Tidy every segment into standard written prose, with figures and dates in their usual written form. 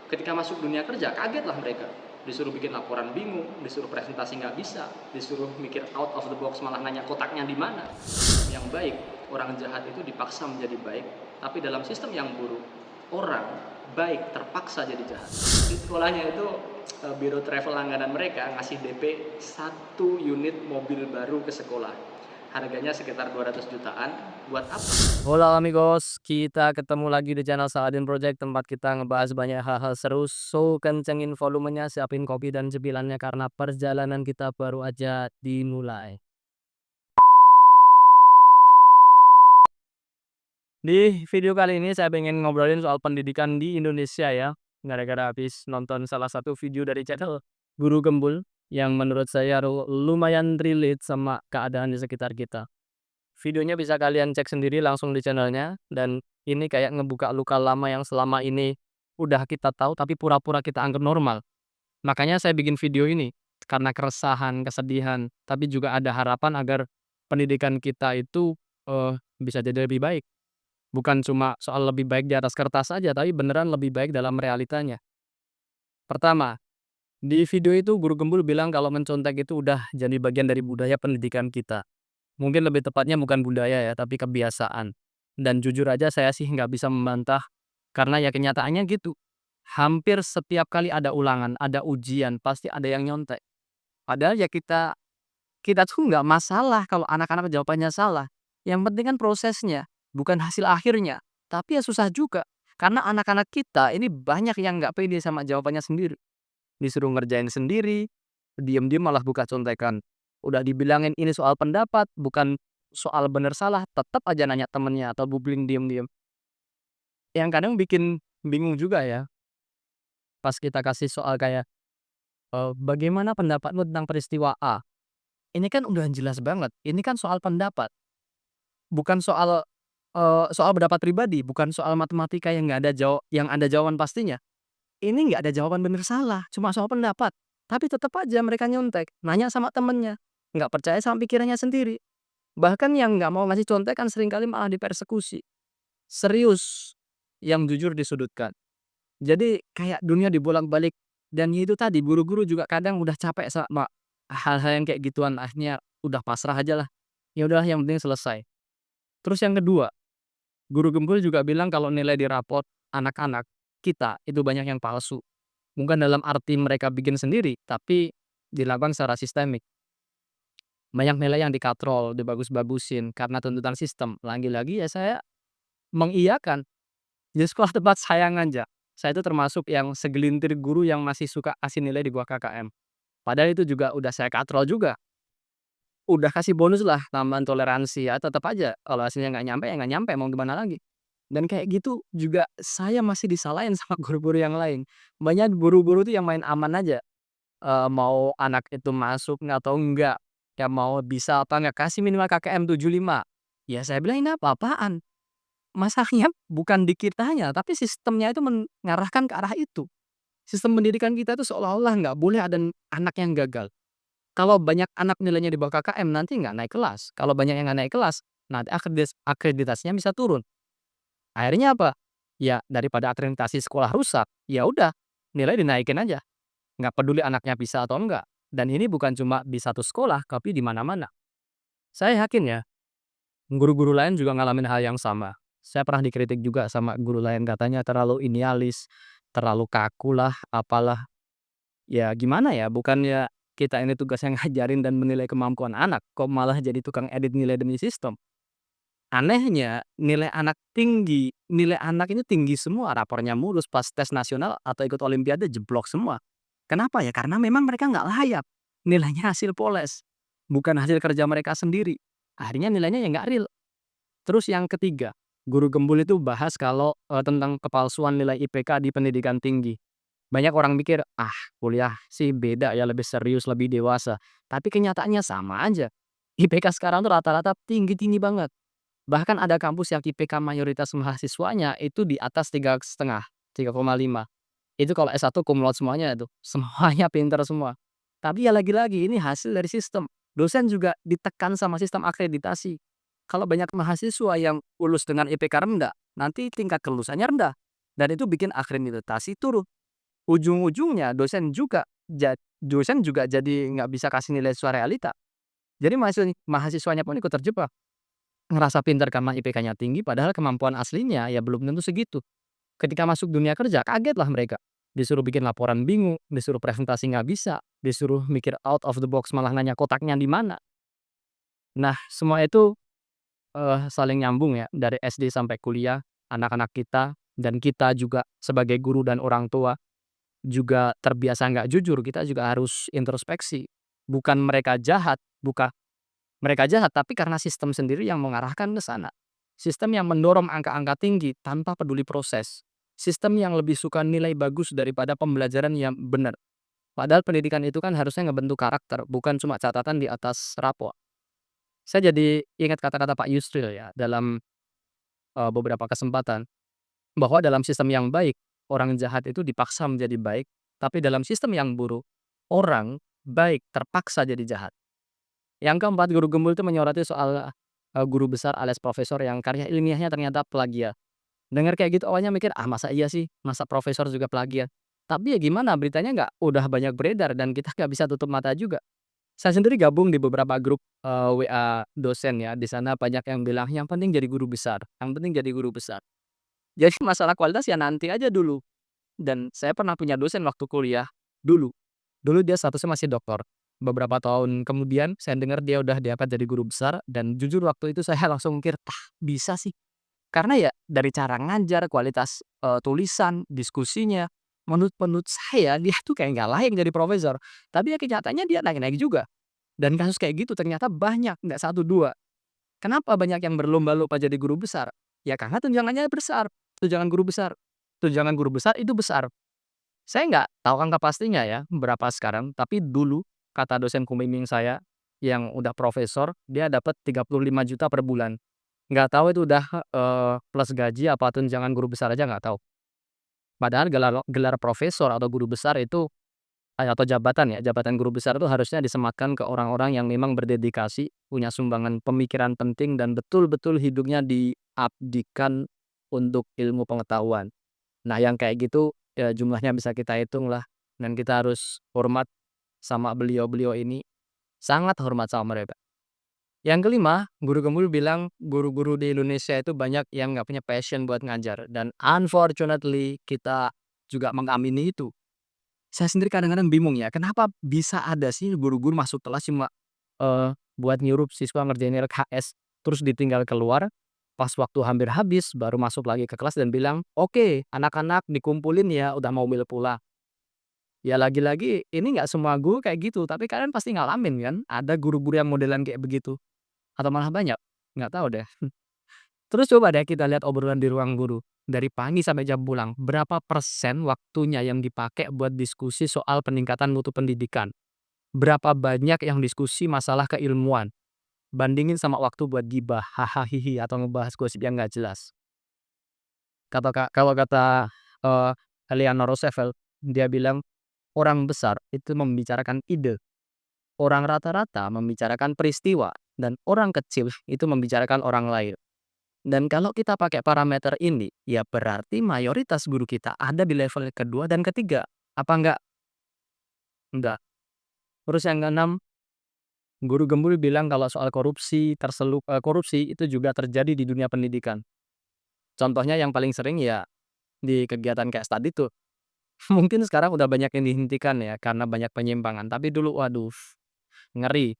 Ketika masuk dunia kerja, kagetlah mereka. Disuruh bikin laporan bingung, disuruh presentasi nggak bisa, disuruh mikir out of the box, malah nanya kotaknya di mana. Yang baik, orang jahat itu dipaksa menjadi baik, tapi dalam sistem yang buruk, orang baik terpaksa jadi jahat. Di sekolahnya itu biro travel langganan mereka ngasih DP 1 unit mobil baru ke sekolah. Harganya sekitar 200 jutaan. Buat apa? Hola amigos, kita ketemu lagi di channel Saladin Project tempat kita ngebahas banyak hal-hal seru. So, kencengin volumenya, siapin kopi dan cemilannya karena perjalanan kita baru aja dimulai. Di video kali ini saya pengen ngobrolin soal pendidikan di Indonesia ya. Gara-gara habis nonton salah satu video dari channel Guru Gembul yang menurut saya lumayan relate sama keadaan di sekitar kita. Videonya bisa kalian cek sendiri langsung di channelnya, dan ini kayak ngebuka luka lama yang selama ini udah kita tahu tapi pura-pura kita anggap normal. Makanya saya bikin video ini, karena keresahan, kesedihan, tapi juga ada harapan agar pendidikan kita itu, bisa jadi lebih baik. Bukan cuma soal lebih baik di atas kertas aja, tapi beneran lebih baik dalam realitanya. Pertama, di video itu Guru Gembul bilang kalau mencontek itu udah jadi bagian dari budaya pendidikan kita. Mungkin lebih tepatnya bukan budaya ya, tapi kebiasaan. Dan jujur aja saya sih nggak bisa membantah, karena ya kenyataannya gitu. Hampir setiap kali ada ulangan, ada ujian, pasti ada yang nyontek. Padahal ya kita kita tuh nggak masalah kalau anak-anak jawabannya salah. Yang penting kan prosesnya, bukan hasil akhirnya. Tapi ya susah juga, karena anak-anak kita ini banyak yang nggak pede sama jawabannya sendiri. Disuruh ngerjain sendiri, diem-diem malah buka contekan. Udah dibilangin ini soal pendapat, bukan soal bener salah, tetap aja nanya temennya atau googling diem-diem. Yang kadang bikin bingung juga ya, pas kita kasih soal kayak, "Bagaimana pendapatmu tentang peristiwa A?" Ini kan udah jelas banget, ini kan soal pendapat, bukan soal, soal pendapat pribadi, bukan soal matematika yang nggak ada yang ada jawaban pastinya. Ini nggak ada jawaban bener salah, cuma soal pendapat. Tapi tetap aja mereka nyontek, nanya sama temennya, nggak percaya sama pikirannya sendiri. Bahkan yang nggak mau ngasih contekan seringkali malah dipersekusi. Serius, yang jujur disudutkan. Jadi kayak dunia dibolak-balik, dan ya itu tadi guru-guru juga kadang udah capek sama hal-hal yang kayak gituan, akhirnya udah pasrah aja lah. Ya udahlah yang penting selesai. Terus yang kedua, Guru Gembul juga bilang kalau nilai di raport anak-anak kita itu banyak yang palsu. Bukan dalam arti mereka bikin sendiri, tapi dilakukan secara sistemik. Banyak nilai yang dikatrol, dibagus-bagusin karena tuntutan sistem. Lagi-lagi ya saya mengiyakan. Di sekolah tempat saya ngajak, saya itu termasuk yang segelintir guru yang masih suka kasih nilai di bawah KKM. Padahal itu juga udah saya katrol juga. Udah kasih bonus lah, tambahan toleransi, ya tetap aja kalau hasilnya nggak nyampe, ya nggak nyampe, mau gimana lagi. Dan kayak gitu juga saya masih disalahin sama guru-guru yang lain. Banyak guru-guru tuh yang main aman aja. Mau anak itu masuk nggak atau enggak, ya mau bisa apa enggak, kasih minimal KKM 75. Ya saya bilang, "Ini apa-apaan?" Masalahnya bukan di kitanya, tapi sistemnya itu mengarahkan ke arah itu. Sistem pendidikan kita itu seolah-olah nggak boleh ada anak yang gagal. Kalau banyak anak nilainya di bawah KKM nanti nggak naik kelas, kalau banyak yang nggak naik kelas, nanti akreditasinya bisa turun. Akhirnya apa? Ya daripada akreditasi sekolah rusak, ya udah nilai dinaikin aja. Nggak peduli anaknya bisa atau enggak. Dan ini bukan cuma di satu sekolah, tapi di mana-mana. Saya yakin ya, guru-guru lain juga ngalamin hal yang sama. Saya pernah dikritik juga sama guru lain, katanya terlalu idealis, terlalu kaku lah, apalah. Ya gimana ya, bukannya kita ini tugasnya ngajarin dan menilai kemampuan anak, kok malah jadi tukang edit nilai demi sistem. Anehnya, nilai anak ini tinggi semua, rapornya mulus, pas tes nasional atau ikut olimpiade jeblok semua. Kenapa ya? Karena memang mereka nggak layak. Nilainya hasil poles, bukan hasil kerja mereka sendiri. Akhirnya nilainya ya nggak real. Terus yang ketiga, Guru Gembul itu bahas kalau, tentang kepalsuan nilai IPK di pendidikan tinggi. Banyak orang mikir, "Ah, kuliah sih beda ya, lebih serius, lebih dewasa." Tapi kenyataannya sama aja. IPK sekarang tuh rata-rata tinggi-tinggi banget. Bahkan ada kampus yang IPK mayoritas mahasiswanya itu di atas 3,5, 3,5. Itu kalau S1 cum laude semuanya itu, semuanya pinter semua. Tapi ya lagi-lagi ini hasil dari sistem. Dosen juga ditekan sama sistem akreditasi. Kalau banyak mahasiswa yang lulus dengan IPK rendah, nanti tingkat kelulusannya rendah. Dan itu bikin akreditasi turun. ujung-ujungnya dosen juga jadi nggak bisa kasih nilai sesuai realita. Jadi mahasiswanya pun ikut terjebak, ngerasa pintar karena IPK-nya tinggi padahal kemampuan aslinya ya belum tentu segitu. Ketika masuk dunia kerja kagetlah mereka, disuruh bikin laporan bingung, disuruh presentasi nggak bisa, disuruh mikir out of the box malah nanya kotaknya di mana. Nah semua itu, saling nyambung ya dari SD sampai kuliah, anak-anak kita dan kita juga sebagai guru dan orang tua juga terbiasa nggak jujur, kita juga harus introspeksi. Bukan mereka jahat, tapi karena sistem sendiri yang mengarahkan ke sana. Sistem yang mendorong angka-angka tinggi tanpa peduli proses. Sistem yang lebih suka nilai bagus daripada pembelajaran yang benar. Padahal pendidikan itu kan harusnya ngebentuk karakter, bukan cuma catatan di atas rapor. Saya jadi ingat kata-kata Pak Yusril ya dalam beberapa kesempatan, bahwa dalam sistem yang baik, orang jahat itu dipaksa menjadi baik, tapi dalam sistem yang buruk, orang baik terpaksa jadi jahat. Yang keempat, guru gembul itu menyoroti soal, guru besar alias profesor yang karya ilmiahnya ternyata plagiat. Dengar kayak gitu awalnya mikir, "Ah, masa iya sih? Masa profesor juga plagiat?" Tapi ya gimana, beritanya nggak udah banyak beredar dan kita nggak bisa tutup mata juga. Saya sendiri gabung di beberapa grup, WA dosen ya, di sana banyak yang bilang, "Yang penting jadi guru besar, yang penting jadi guru besar." Jadi masalah kualitas ya nanti aja dulu. Dan saya pernah punya dosen waktu kuliah, dulu. Dulu dia statusnya masih doktor. Beberapa tahun kemudian saya dengar dia udah diangkat jadi guru besar dan jujur waktu itu saya langsung mikir, "Tah, bisa sih?" Karena ya dari cara ngajar, kualitas, tulisan, diskusinya, menurut saya dia tuh kayak nggak layak jadi profesor. Tapi ya kenyataannya dia naik-naik juga. Dan kasus kayak gitu ternyata banyak, nggak satu 2. Kenapa banyak yang berlomba-lomba jadi guru besar? Ya karena tunjangannya besar, tunjangan guru besar. Tunjangan guru besar itu besar. Saya nggak tahu angka pastinya ya, berapa sekarang, tapi dulu kata dosen pembimbing saya yang udah profesor, dia dapat 35 juta per bulan. Nggak tahu itu udah, plus gaji apa tunjangan guru besar aja nggak tahu. Padahal gelar gelar profesor atau guru besar itu atau jabatan ya, jabatan guru besar itu harusnya disematkan ke orang-orang yang memang berdedikasi, punya sumbangan pemikiran penting dan betul-betul hidupnya diabdikan untuk ilmu pengetahuan. Nah, yang kayak gitu, ya jumlahnya bisa kita hitung lah, dan kita harus hormat sama beliau-beliau ini, sangat hormat sama mereka. Yang kelima, guru gembul bilang guru-guru di Indonesia itu banyak yang nggak punya passion buat ngajar, dan unfortunately kita juga mengamini itu. Saya sendiri kadang-kadang bingung ya, kenapa bisa ada sih guru-guru masuk kelas cuma, buat nyuruh siswa ngerjain LKS, terus ditinggal keluar, pas waktu hampir habis baru masuk lagi ke kelas dan bilang, "Oke, anak-anak dikumpulin ya, udah mau mobil pulang." Ya lagi-lagi ini nggak semua guru kayak gitu, tapi kalian pasti ngalamin kan, ada guru-guru yang modelan kayak begitu, atau malah banyak? Nggak tahu deh. Terus coba deh kita lihat obrolan di ruang guru, dari pagi sampai jam pulang, berapa persen waktunya yang dipakai buat diskusi soal peningkatan mutu pendidikan? Berapa banyak yang diskusi masalah keilmuan? Bandingin sama waktu buat gibah, haha, hihi, atau ngebahas gosip yang nggak jelas. Kalau kata, eee, Eleanor Roosevelt, dia bilang, "Orang besar itu membicarakan ide, orang rata-rata membicarakan peristiwa, dan orang kecil itu membicarakan orang lain." Dan kalau kita pakai parameter ini, ya berarti mayoritas guru kita ada di level kedua dan ketiga. Apa enggak? Enggak. Terus yang keenam, guru gembul bilang kalau soal korupsi itu juga terjadi di dunia pendidikan. Contohnya yang paling sering ya di kegiatan kayak tadi tuh. Mungkin sekarang udah banyak yang dihentikan ya karena banyak penyimpangan, tapi dulu waduh, ngeri.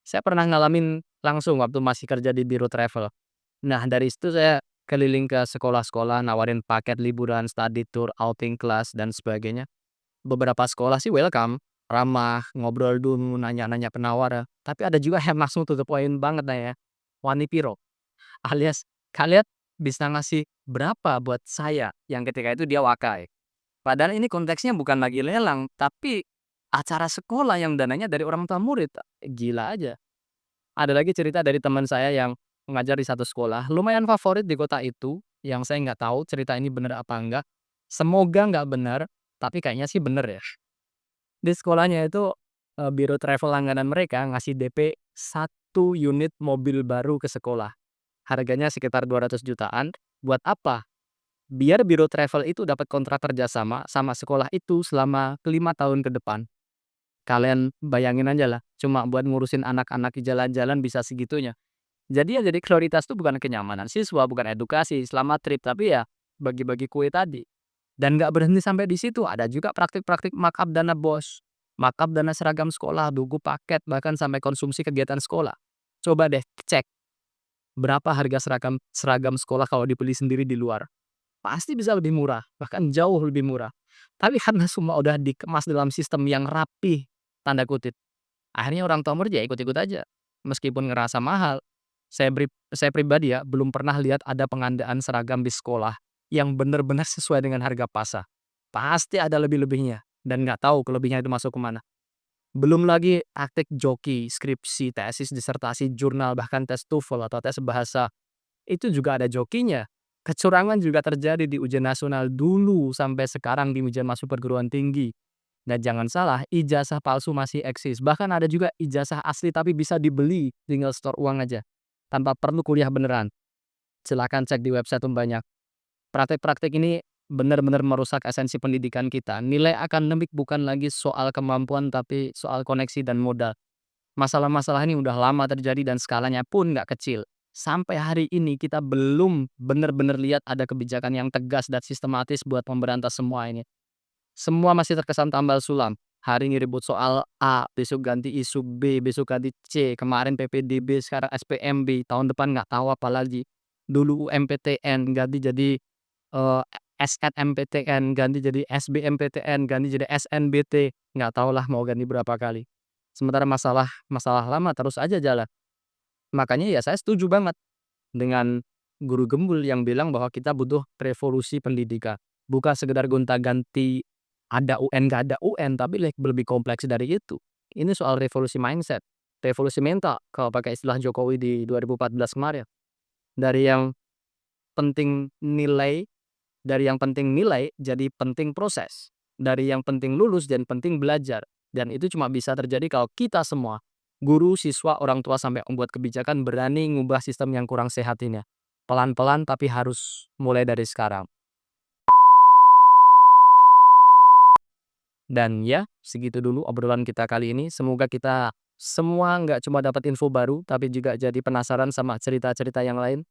Saya pernah ngalamin langsung waktu masih kerja di biro travel. Nah, dari situ saya keliling ke sekolah-sekolah, nawarin paket liburan, study tour, outing kelas, dan sebagainya. Beberapa sekolah sih welcome, ramah, ngobrol dulu, nanya-nanya penawar, tapi ada juga yang langsung to the point banget nah ya, wani piro, alias, "Kalian bisa ngasih berapa buat saya?" Yang ketika itu dia wakai. Padahal ini konteksnya bukan lagi lelang, tapi acara sekolah yang dananya dari orang tua murid. Gila aja. Ada lagi cerita dari teman saya yang mengajar di satu sekolah, lumayan favorit di kota itu, yang saya nggak tahu cerita ini bener apa enggak. Semoga nggak bener, tapi kayaknya sih bener ya. Di sekolahnya itu, biro travel langganan mereka ngasih DP 1 unit mobil baru ke sekolah. Harganya sekitar 200 jutaan. Buat apa? biar biro travel itu dapat kontrak kerja sama sekolah itu selama 5 tahun ke depan. Kalian bayangin aja lah, cuma buat ngurusin anak-anak jalan-jalan bisa segitunya. Jadi prioritas tuh bukan kenyamanan siswa, bukan edukasi, selamat trip, tapi ya bagi-bagi kue tadi. Dan nggak berhenti sampai di situ, ada juga praktik-praktik markup dana bos, markup dana seragam sekolah, buku paket, bahkan sampai konsumsi kegiatan sekolah. Coba deh cek berapa harga seragam seragam sekolah kalau dibeli sendiri di luar. Pasti bisa lebih murah, bahkan jauh lebih murah. Tapi karena semua udah dikemas dalam sistem yang "rapi" tanda kutip, akhirnya orang tua murid ya ikut-ikut aja, meskipun ngerasa mahal. Saya pribadi ya, belum pernah lihat ada pengadaan seragam di sekolah yang benar-benar sesuai dengan harga pasar. Pasti ada lebih-lebihnya, dan nggak tahu kelebihnya itu masuk ke mana. Belum lagi praktik joki, skripsi, tesis, disertasi, jurnal, bahkan tes TOEFL atau tes bahasa, itu juga ada jokinya. Kecurangan juga terjadi di ujian nasional dulu sampai sekarang di ujian masuk perguruan tinggi. Dan jangan salah, ijazah palsu masih eksis. Bahkan ada juga ijazah asli tapi bisa dibeli, tinggal store uang aja. Tanpa perlu kuliah beneran. Silakan cek di website banyak. Praktek-praktek ini benar-benar merusak esensi pendidikan kita. Nilai akademik bukan lagi soal kemampuan tapi soal koneksi dan modal. Masalah-masalah ini udah lama terjadi dan skalanya pun nggak kecil. Sampai hari ini kita belum benar-benar lihat ada kebijakan yang tegas dan sistematis buat memberantas semua ini. Semua masih terkesan tambal sulam. Hari ini ribut soal A, besok ganti isu B, besok ganti C, kemarin PPDB, sekarang SPMB, tahun depan nggak tahu apa lagi. Dulu UMPTN ganti jadi SNMPTN, ganti jadi SBMPTN, ganti jadi SNBT, nggak tahulah mau ganti berapa kali. Sementara masalah masalah lama terus aja jalan. Makanya ya saya setuju banget dengan guru gembul yang bilang bahwa kita butuh revolusi pendidikan. Bukan sekedar gonta-ganti ada UN nggak ada UN, tapi lebih kompleks dari itu. Ini soal revolusi mindset, revolusi mental kalau pakai istilah Jokowi di 2014 kemarin. Dari yang penting nilai dari yang penting nilai jadi penting proses. Dari yang penting lulus dan penting belajar. Dan itu cuma bisa terjadi kalau kita semua, guru, siswa, orang tua sampai membuat kebijakan berani ngubah sistem yang kurang sehat ini. Pelan-pelan tapi harus mulai dari sekarang. Dan ya, segitu dulu obrolan kita kali ini. Semoga kita semua nggak cuma dapat info baru, tapi juga jadi penasaran sama cerita-cerita yang lain.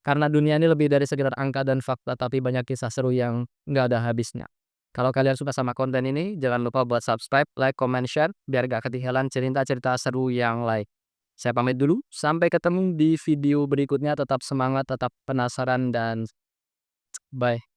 Karena dunia ini lebih dari sekedar angka dan fakta, tapi banyak kisah seru yang nggak ada habisnya. Kalau kalian suka sama konten ini, jangan lupa buat subscribe, like, comment, share, biar gak ketinggalan cerita-cerita seru yang lain. Saya pamit dulu, sampai ketemu di video berikutnya. Tetap semangat, tetap penasaran, dan bye.